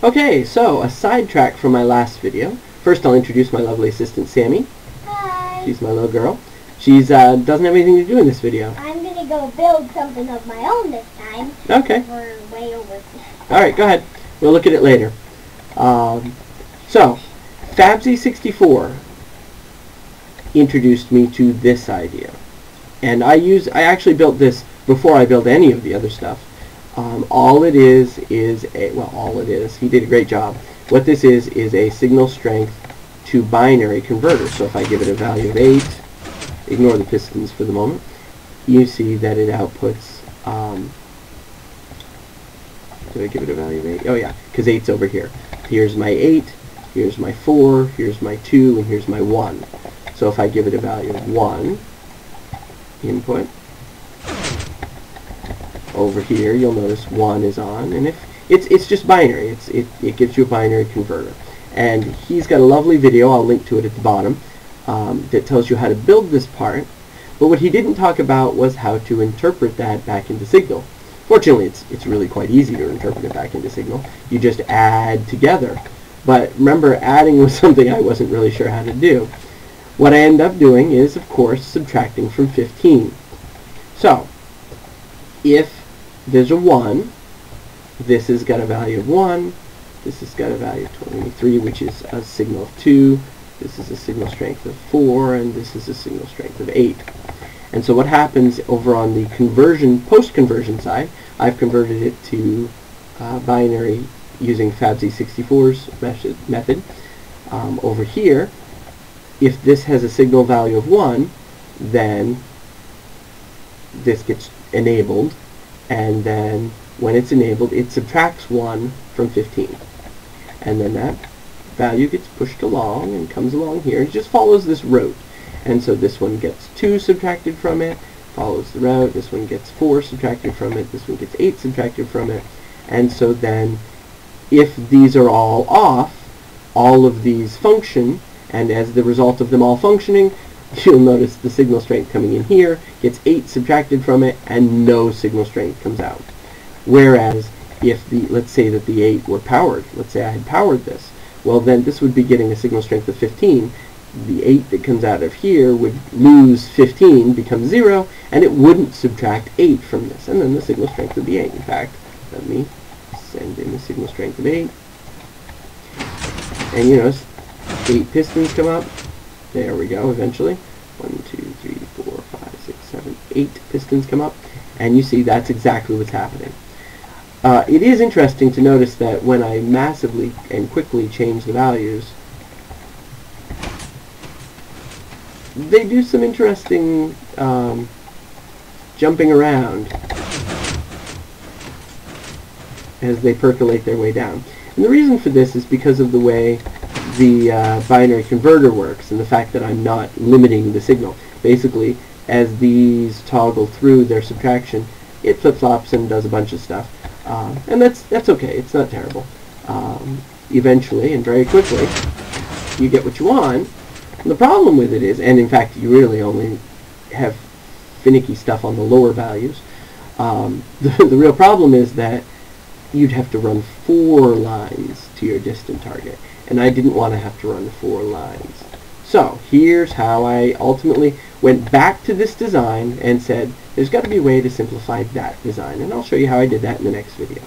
Okay, so a sidetrack from my last video. First I'll introduce my lovely assistant Sammy. Hi. She's my little girl. She's doesn't have anything to do in this video. I'm going to go build something of my own this time. Okay. We're way over. Alright, go ahead. We'll look at it later. So, Fabsy64 introduced me to this idea. And I actually built this before I built any of the other stuff. All it is he did a great job. What this is a signal strength to binary converter. So if I give it a value of 8, ignore the pistons for the moment, you see that it outputs, did I give it a value of 8? Oh yeah, because 8's over here. Here's my 8, here's my 4, here's my 2, and here's my 1. So if I give it a value of 1, input, over here you'll notice 1 is on, and if it's just binary, it gives you a binary converter. And he's got a lovely video, I'll link to it at the bottom, that tells you how to build this part. But what he didn't talk about was how to interpret that back into Signal. Fortunately, it's really quite easy to interpret it back into Signal. You just add together. But remember, adding was something I wasn't really sure how to do. What I end up doing is, of course, subtracting from 15. So, if there's a 1, this has got a value of 1, this has got a value of 23, which is a signal of 2, this is a signal strength of 4, and this is a signal strength of 8. And so what happens over on the conversion, post-conversion side, I've converted it to binary using Fabsy64's method. Over here, if this has a signal value of 1, then this gets enabled, and then when it's enabled, it subtracts 1 from 15. And then that value gets pushed along and comes along here. It just follows this route. And so this one gets 2 subtracted from it, follows the route. This one gets 4 subtracted from it. This one gets 8 subtracted from it. And so then, if these are all off, all of these function, and as the result of them all functioning, you'll notice the signal strength coming in here gets 8 subtracted from it, and no signal strength comes out. Whereas, if let's say that the 8 were powered, let's say I had powered this, well then this would be getting a signal strength of 15. The 8 that comes out of here would lose 15, become 0, and it wouldn't subtract 8 from this, and then the signal strength would be 8. In fact, let me send in the signal strength of 8. And you notice 8 pistons come up. There we go, eventually. 1, 2, 3, 4, 5, 6, 7, 8 pistons come up, and you see that's exactly what's happening. It is interesting to notice that when I massively and quickly change the values, they do some interesting jumping around as they percolate their way down. And the reason for this is because of the way the binary converter works and the fact that I'm not limiting the signal. Basically, as these toggle through their subtraction, it flip-flops and does a bunch of stuff. And that's okay. It's not terrible. Eventually, and very quickly, you get what you want. And the problem with it is, and in fact you really only have finicky stuff on the lower values, the real problem is that you'd have to run 4 lines to your distant target. And I didn't want to have to run 4 lines. So here's how I ultimately went back to this design and said, there's got to be a way to simplify that design. And I'll show you how I did that in the next video.